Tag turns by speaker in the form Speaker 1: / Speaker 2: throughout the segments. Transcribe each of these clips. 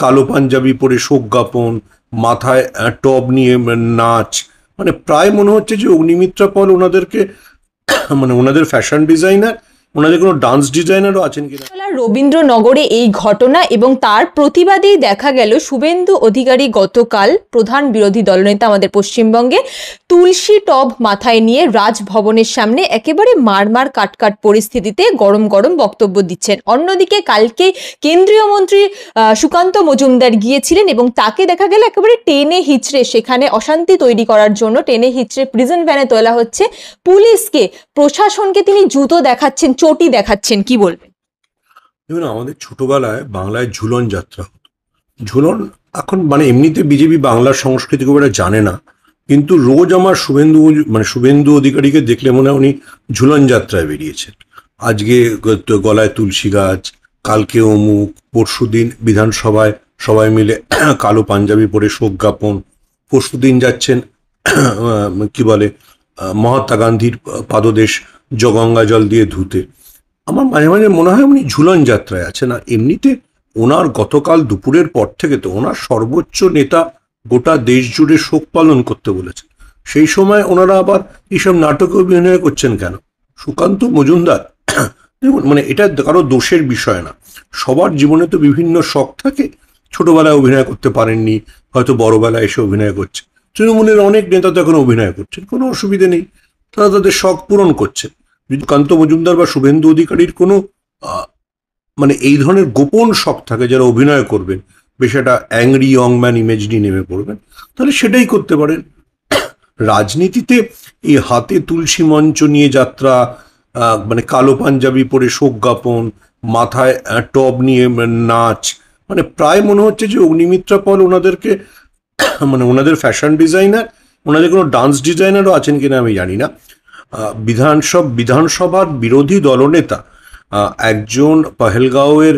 Speaker 1: কালো পাঞ্জাবি পরে শোক জ্ঞাপন, মাথায় টব নিয়ে নাচ, মানে প্রায় মনে হচ্ছে যে অগ্নিমিত্রা পল ওনাদেরকে মানে ওনাদের ফ্যাশন ডিজাইনার, ওনাদের কোনো ডান্স ডিজাইনারও আছেন কিনা।
Speaker 2: রবীন্দ্রনগরে এই ঘটনা এবং তার প্রতিবাদেই দেখা গেল শুভেন্দু অধিকারী গতকাল প্রধান বিরোধী দলনেতা আমাদের পশ্চিমবঙ্গে তুলসী টব মাথায় নিয়ে রাজভবনের সামনে একেবারে মারমার কাটকাট পরিস্থিতিতে গরম গরম বক্তব্য দিচ্ছেন। অন্যদিকে কালকে কেন্দ্রীয় মন্ত্রী সুকান্ত মজুমদার গিয়েছিলেন এবং তাকে দেখা গেল একেবারে টেনে হিচড়ে সেখানে অশান্তি তৈরি করার জন্য টেনে হিচড়ে প্রিজন ভ্যানে তোলা হচ্ছে। পুলিশকে, প্রশাসনকে তিনি জুতো দেখাচ্ছেন, চটি দেখাচ্ছেন, কি বলবেন?
Speaker 1: দেখুন, আমাদের ছোটবেলায় বাংলায় ঝুলন যাত্রা হতো। ঝুলন এখন মানে এমনিতে বিজেপি বাংলার সংস্কৃতি খুব একটা জানে না, কিন্তু রোজ আমার শুভেন্দু অধিকারীকে দেখলে মনে হয় উনি ঝুলন যাত্রায় বেরিয়েছেন। আজকে গলায় তুলসী গাছ, কালকে অমুক, পরশুদিন বিধানসভায় সবাই মিলে কালো পাঞ্জাবি পরে শোক জ্ঞাপন, পরশুদিন যাচ্ছেন কি বলে মহাত্মা গান্ধীর পাদদেশ গঙ্গা জল দিয়ে ধুতে। আমার মাঝে মাঝে মনে হয় উনি ঝুলন যাত্রায় আছেন। আর এমনিতে ওনার গতকাল দুপুরের পর থেকে তো ওনার সর্বোচ্চ নেতা গোটা দেশ জুড়ে শোক পালন করতে বলেছেন। সেই সময় ওনারা আবার এইসব নাটকে অভিনয় করছেন কেন? সুকান্ত মজুমদার দেখুন, মানে এটা কারো দোষের বিষয় না। সবার জীবনে তো বিভিন্ন শখ থাকে। ছোটবেলায় অভিনয় করতে পারেননি, হয়তো বড়বেলায় এসে অভিনয় করছে। তৃণমূলের অনেক নেতা তো এখন অভিনয় করছেন, কোনো অসুবিধে নেই, তারা তাদের শখ পূরণ করছেন। যদি কান্ত মজুমদার বা শুভেন্দু অধিকারীর কোনো মানে এই ধরনের গোপন শখ থাকে, যারা অভিনয় করবেন, বেশ একটা অ্যাংরি ইয়ং ম্যান ইমেজ নিয়ে নেমে পড়বেন, তাহলে সেটাই করতে পারেন। রাজনীতিতে এই হাতে তুলসী মঞ্চ নিয়ে যাত্রা, মানে কালো পাঞ্জাবি পরে শোক জ্ঞাপন, মাথায় টব নিয়ে নাচ, মানে প্রায় মনে হচ্ছে যে অগ্নিমিত্রা পল ওনাদেরকে মানে ওনাদের ফ্যাশন ডিজাইনার, ওনাদের কোনো ডান্স ডিজাইনারও আছেন কিনা আমি জানি না। বিধানসভার বিরোধী দলনেতা একজন পহেলগাঁওয়ের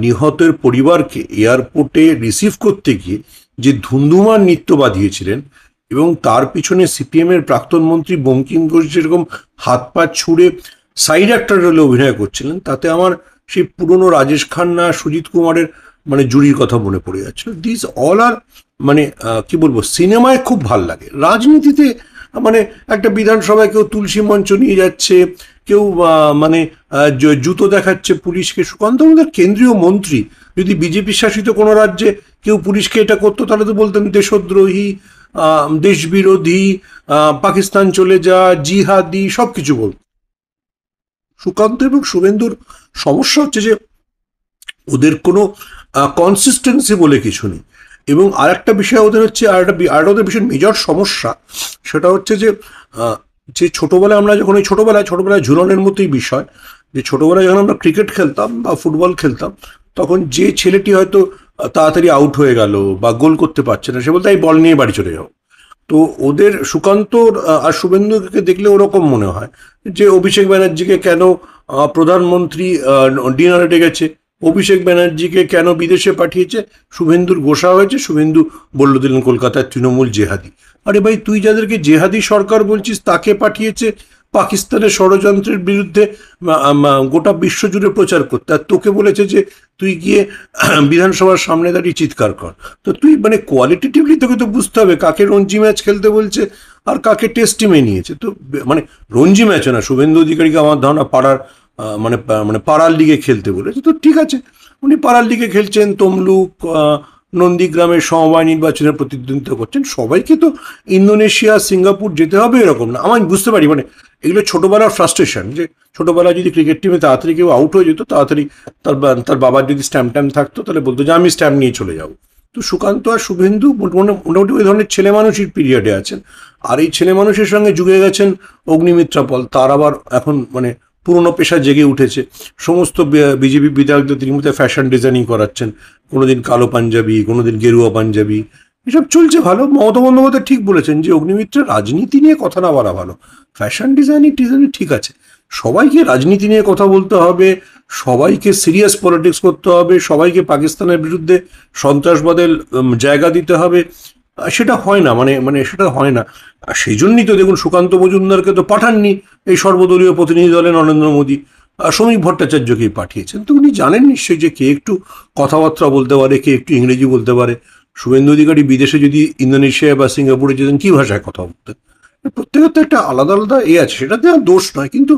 Speaker 1: নিহতের পরিবারকে এয়ারপোর্টে রিসিভ করতে গিয়ে যে ধুন্ধুমার নৃত্য বাঁধিয়েছিলেন, এবং তার পিছনে সিপিএম এর প্রাক্তন মন্ত্রী বঙ্কিম ঘোষ যেরকম হাত পা ছুঁড়ে সাইড অ্যাক্টর রোলে অভিনয় করছিলেন, তাতে আমার সেই পুরনো রাজেশ খান্না, সুজিত কুমারের মানে জুরির কথা মনে পড়ে যাচ্ছিল। দিস অল আর মানে কি বলবো, সিনেমায় খুব ভাল লাগে। রাজনীতিতে মানে একটা বিধানসভায় কেউ তুলসী মঞ্চ নিয়ে যাচ্ছে, কেউ মানে জুতো দেখাচ্ছে পুলিশকে। সুকান্ত মজুমদার কেন্দ্রীয় মন্ত্রী, যদি বিজেপি শাসিত কোনো রাজ্যে কেউ পুলিশকে এটা করতো তাহলে তো বলতেন দেশদ্রোহী, দেশবিরোধী, পাকিস্তান চলে যা, জিহাদি, সব কিছু বলত। সুকান্ত এবং শুভেন্দুর সমস্যা হচ্ছে যে ওদের কোনো কনসিস্টেন্সি বলে কিছু নেই। এবং আর একটা বিষয় ওদের হচ্ছে, আর ওদের ভীষণ মেজর সমস্যা, সেটা হচ্ছে যে ছোটবেলায় আমরা যখন ছোটবেলায় ঝুলনের মতোই বিষয়, যে ছোটবেলায় যখন আমরা ক্রিকেট খেলতাম বা ফুটবল খেলতাম, তখন যে ছেলেটি হয়তো তাড়াতাড়ি আউট হয়ে গেল বা গোল করতে পারছে না, সে বলতে এই বল নিয়ে বাড়ি চলে যাও। তো ওদের সুকান্ত আর শুভেন্দুকে দেখলে ওরকম মনে হয় যে অভিষেক ব্যানার্জিকে কেন প্রধানমন্ত্রী ডিনারে ডেকেছে, অভিষেক ব্যানার্জিকে কেন বিদেশে পাঠিয়েছে, শুভেন্দুর গোসা হয়েছে, শুভেন্দু বলল দিলেন কলকাতায় তৃণমূল জেহাদি। আরে ভাই, তুই যাদেরকে জেহাদি সরকার বলছিস তাকে পাঠিয়েছে পাকিস্তানের ষড়যন্ত্রের বিরুদ্ধে গোটা বিশ্বজুড়ে প্রচার করতে, আর তোকে বলেছে যে তুই গিয়ে বিধানসভার সামনে দাঁড়িয়ে চিৎকার কর। তো তুই মানে কোয়ালিটেটিভলি তোকে তো বুঝতে হবে কাকে রঞ্জি ম্যাচ খেলতে বলছে আর কাকে টেস্ট টিমে নিয়েছে। তো মানে রঞ্জি ম্যাচও না, শুভেন্দু অধিকারীকে আমার ধারণা পাড়ার মানে পাড়ার লিগে খেলতে বলেছে। তো ঠিক আছে, উনি পাড়ার লিগে খেলছেন, তমলুক, নন্দীগ্রামের সমবায় নির্বাচনের প্রতিদ্বন্দ্বিতা করছেন। সবাইকে তো ইন্দোনেশিয়া, সিঙ্গাপুর যেতে হবে এরকম না। আমি বুঝতে পারি, মানে এগুলো ছোটবেলার ফ্রাস্ট্রেশন, যে ছোটবেলায় যদি ক্রিকেট টিমে তাড়াতাড়ি কেউ আউট হয়ে যেত, তাড়াতাড়ি তার বাবার যদি স্ট্যাম্প থাকতো তাহলে বলতো যে আমি স্ট্যাম্প নিয়ে চলে যাবো। তো সুকান্ত আর শুভেন্দু মোটামুটি ওই ধরনের ছেলে মানুষের পিরিয়ডে আছেন। আর এই ছেলে মানুষের সঙ্গে যুগে গেছেন অগ্নিমিত্রা পল, তার আবার এখন মানে পুরনো পেশা জেগে উঠেছে। সমস্ত বিজেপি বিধায়কদের তিনি মধ্যে ফ্যাশন ডিজাইনিং করাচ্ছেন, কোনোদিন কালো পাঞ্জাবি, কোনোদিন গেরুয়া পাঞ্জাবি, এসব চলছে ভালো। মমতা বন্দ্যোপাধ্যায় ঠিক বলেছেন যে অগ্নিমিত্রা রাজনীতি নিয়ে কথা না বলা ভালো, ফ্যাশন ডিজাইনিং ঠিক আছে, সবাইকে রাজনীতি নিয়ে কথা বলতে হবে, সবাইকে সিরিয়াস পলিটিক্স করতে হবে, সবাইকে পাকিস্তানের বিরুদ্ধে সন্ত্রাসবাদের জায়গা দিতে হবে, সেটা হয় না, মানে সেটা হয় না। আর সেই জন্যই তো দেখুন সুকান্ত মজুমদারকে তো পাঠাননি এই সর্বদলীয় প্রতিনিধি দলে নরেন্দ্র মোদী। শ্রমিক ভট্টাচার্যকেই পাঠিয়েছেন। তো উনি জানেন নিশ্চয়ই যে কে একটু কথাবার্তা বলতে পারে, কে একটু ইংরেজি বলতে পারে। শুভেন্দু অধিকারী বিদেশে যদি ইন্দোনেশিয়া বা সিঙ্গাপুরে যেতেন কি ভাষায় কথা বলতেন? প্রত্যেকের তো একটা আলাদা আলাদা আছে, সেটাতে আর দোষ নয়। কিন্তু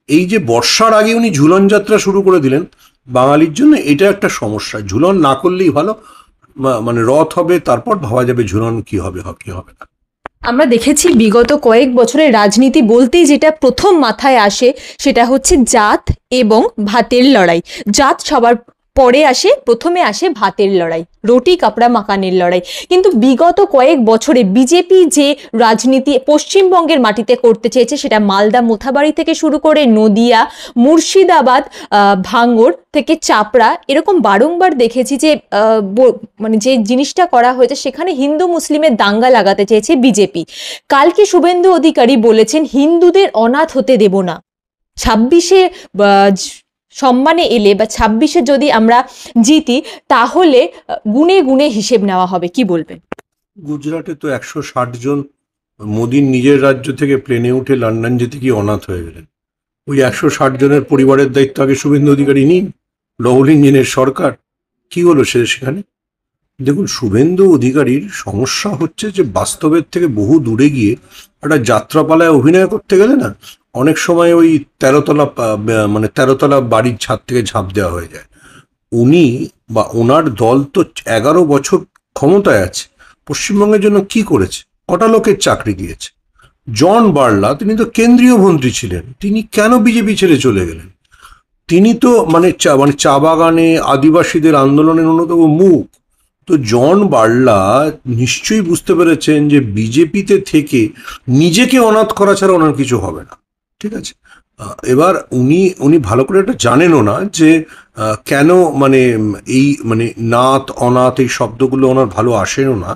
Speaker 1: এই যে বর্ষার আগে উনি ঝুলন যাত্রা শুরু করে দিলেন, বাঙালির জন্য এটা একটা সমস্যা। ঝুলন না করলেই ভালো, মানে রথ হবে, তারপর ভাবা যাবে ঝুলন কি হবে কি হবে না।
Speaker 2: আমরা দেখেছি বিগত কয়েক বছরের রাজনীতি বলতেই যেটা প্রথম মাথায় আসে সেটা হচ্ছে জাত এবং ভাতের লড়াই। জাত সবার পরে আসে, প্রথমে আসে ভাতের লড়াই, রুটি কাপড়া মাকানের লড়াই। কিন্তু বিগত কয়েক বছরে বিজেপি যে রাজনীতি পশ্চিমবঙ্গের মাটিতে করতে চেয়েছে, সেটা মালদা মোথাবাড়ি থেকে শুরু করে নদিয়া, মুর্শিদাবাদ, ভাঙড় থেকে চাপড়া, এরকম বারংবার দেখেছি যে মানে যে জিনিসটা করা হয়েছে সেখানে হিন্দু মুসলিমের দাঙ্গা লাগাতে চেয়েছে বিজেপি। কালকে শুভেন্দু অধিকারী বলেছেন হিন্দুদের অনাথ হতে দেব না। 26-এ সম্মানে এলে বা 26-এ যদি আমরা জিতি তাহলে গুনে গুনে হিসেব নেওয়া হবে, কি বলবেন?
Speaker 1: গুজরাটে তো 160 জন মোদির নিজের রাজ্য থেকে প্লেনে উঠে লন্ডন যেতে গিয়ে অনাথ হয়ে গেলেন। ওই 160 জনের পরিবারের দায়িত্ব আগে শুভেন্দু অধিকারী নিন। ডবল ইঞ্জিনের সরকার, কি হলো সেখানে? দেখুন, শুভেন্দু অধিকারীর সমস্যা হচ্ছে যে বাস্তবের থেকে বহু দূরে গিয়ে একটা যাত্রাপালায় অভিনয় করতে গেলে না, অনেক সময় ওই 13তলা বাড়ির ছাদ থেকে ঝাঁপ দেওয়া হয়ে যায়। উনি বা ওনার দল তো 11 বছর ক্ষমতায় আছে, পশ্চিমবঙ্গের জন্য কি করেছে? কটা লোকের চাকরি দিয়েছে? জন বার্লা, তিনি তো কেন্দ্রীয় মন্ত্রী ছিলেন, তিনি কেন বিজেপি ছেড়ে চলে গেলেন? তিনি তো মানে চা বাগানে আদিবাসীদের আন্দোলনের অন্যতম মুখ। তো জন বার্লা নিশ্চয়ই বুঝতে পেরেছেন যে বিজেপিতে থেকে নিজেকে অনাথ করা ছাড়া ওনার কিছু হবে না। ঠিক আছে, এবার উনি ভালো করে এটা জানেনও না যে কেন মানে এই মানে নাথ অনাথ এই শব্দগুলো ওনার ভালো আসেনও না।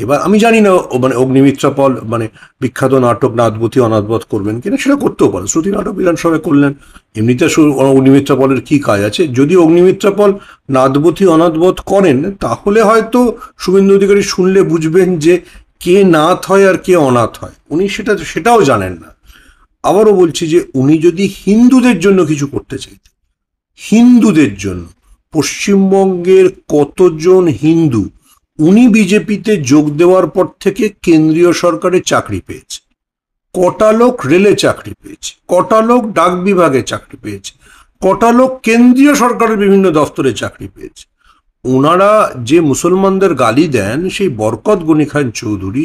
Speaker 1: এবার আমি জানি না মানে অগ্নিমিত্রা পল মানে বিখ্যাত নাটক নাথবতী অনাথবধ করবেন কিনা, সেটা করতেও পারে। শ্রুতি নাটক বিধানসভায় করলেন, এমনিতে অগ্নিমিত্রা পলের কি কাজ আছে? যদি অগ্নিমিত্রা পল নাথবতী অনাথবধ করেন তাহলে হয়তো শুভেন্দু অধিকারী শুনলে বুঝবেন যে কে নাথ হয় আর কে অনাথ হয়। উনি সেটাও জানেন না। আবারও বলছি যে উনি যদি হিন্দুদের জন্য কিছু করতে চাইতেন, হিন্দুদের জন্য, পশ্চিমবঙ্গের কতজন হিন্দু উনি বিজেপিতে যোগ দেওয়ার পর থেকে কেন্দ্রীয় সরকারে চাকরি পেয়েছে, কটা লোক রেলে চাকরি পেয়েছে, কটা লোক ডাক বিভাগে চাকরি পেয়েছে, কটা লোক কেন্দ্রীয় সরকারের বিভিন্ন দফতরে চাকরি পেয়েছে। ওনারা যে মুসলমানদের গালি দেন, সেই বরকত গনি খান চৌধুরী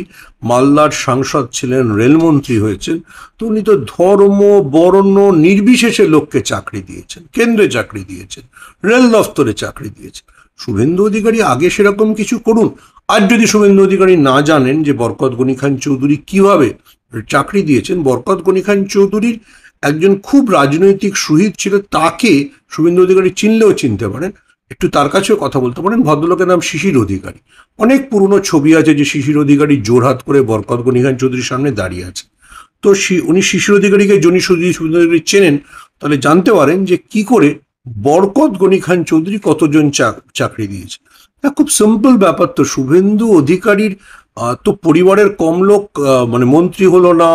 Speaker 1: মালদার সাংসদ ছিলেন, রেলমন্ত্রী হয়েছেন। তো উনি তো ধর্ম বর্ণ নির্বিশেষে লোককে চাকরি দিয়েছেন, কেন্দ্রে চাকরি দিয়েছেন, রেল দফতরে চাকরি দিয়েছেন। শুভেন্দু অধিকারী আগে সেরকম কিছু করুন। আর যদি শুভেন্দু অধিকারী না জানেন যে বরকত গনি খান চৌধুরী কিভাবে চাকরি দিয়েছেন, বরকত গনি খান চৌধুরীর একজন খুব রাজনৈতিক শহীদ ছিল, তাকে শুভেন্দু অধিকারী চিনলেও চিনতে পারেন, একটু তার কাছেও কথা বলতে পারেন। ভদ্রলোকের নাম শিশির অধিকারী। অনেক পুরনো ছবি আছে যে শিশির অধিকারী জোরহাত করে বরকত গনি খান চৌধুরীর সামনে দাঁড়িয়ে আছে। তো উনি শিশির অধিকারীকে যদি শুভেন্দু অধিকারী চেনেন তাহলে জানতে পারেন যে কি করে বরকত গনি খান চৌধুরী কতজন চাকরি দিয়েছে। খুব সিম্পল ব্যাপার। তো শুভেন্দু অধিকারীর তো পরিবারের কম লোক মানে মন্ত্রী হলো না,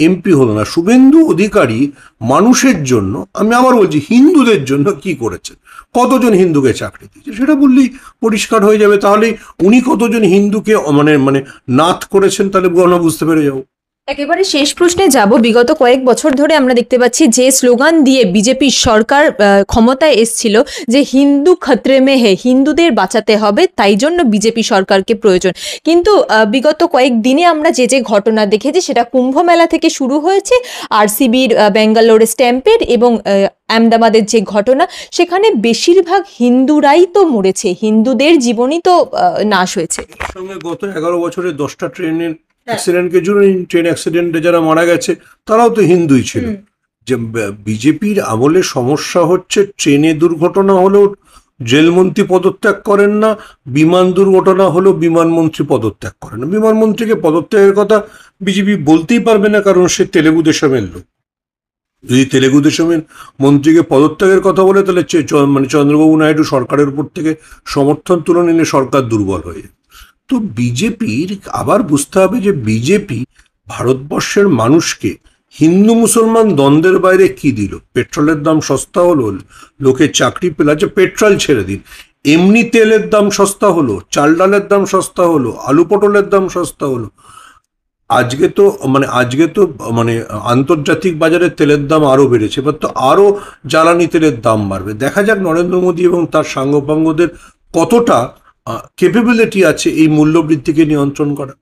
Speaker 1: এমপি হলো না। শুভেন্দু অধিকারী মানুষের জন্য, আমি আবার বলছি হিন্দুদের জন্য কি করেছে, কতজন হিন্দুকে চাকরি দিয়েছে সেটা বললেই পরিষ্কার হয়ে যাবে। তাহলে উনি কতজন হিন্দুকে মানে নাথ করেছেন তাহলে আমরা বুঝতে পেরে যাবো।
Speaker 2: একেবারে শেষ প্রশ্নে যাব। বিগত কয়েক বছর ধরে আমরা দেখতে পাচ্ছি যে স্লোগান দিয়ে বিজেপি সরকার ক্ষমতায় এসছিল যে হিন্দু খতরে মে হে, হিন্দুদের বাঁচাতে হবে, তাই জন্য বিজেপি সরকারকে প্রয়োজন। কিন্তু বিগত কয়েক দিনে আমরা যে ঘটনা দেখেছি সেটা কুম্ভ মেলা থেকে শুরু হয়েছে, আরসিবির ব্যাঙ্গালোর স্ট্যাম্পেড এবং আহমেদাবাদের যে ঘটনা, সেখানে বেশিরভাগ হিন্দুরাই তো মরেছে, হিন্দুদের জীবনই তো নাশ হয়েছে।
Speaker 1: সঙ্গে গত 11 বছরে 10টা ট্রেনের অ্যাক্সিডেন্টকে জুড়ে, ট্রেন অ্যাক্সিডেন্টে যারা মারা গেছে তারাও তো হিন্দুই ছিল। যে বিজেপির আমলে সমস্যা হচ্ছে ট্রেনে দুর্ঘটনা হলেও রেলমন্ত্রী পদত্যাগ করেন না, বিমান দুর্ঘটনা হলেও বিমানমন্ত্রী পদত্যাগ করেন না। বিমানমন্ত্রীকে পদত্যাগের কথা বিজেপি বলতেই পারবে না, কারণ সে তেলেগু দেশমের লোক। যদি তেলেগু দেশমের মন্ত্রীকে পদত্যাগের কথা বলে তাহলে মানে চন্দ্রবাবু নাইডু সরকারের উপর থেকে সমর্থন তুলে নিলে সরকার দুর্বল হয়ে যাবে। তো বিজেপির আবার বুঝতে হবে যে বিজেপি ভারতবর্ষের মানুষকে হিন্দু মুসলমান দ্বন্দ্বের বাইরে কি দিল? পেট্রোলের দাম সস্তা হলো, লোকের চাকরি পেল। আচ্ছা পেট্রোল ছেড়ে দিন, এমনি তেলের দাম সস্তা হলো, চাল ডালের দাম সস্তা হলো, আলু পটলের দাম সস্তা হলো। আজকে তো আন্তর্জাতিক বাজারে তেলের দাম আরো বেড়েছে, এবার তো আরো জ্বালানি তেলের দাম বাড়বে। দেখা যাক নরেন্দ্র মোদী এবং তার সাঙ্গপাঙ্গদের কতটা ক্যাপেবিলিটি আছে এই মূল্যবৃদ্ধিকে নিয়ন্ত্রণ করা।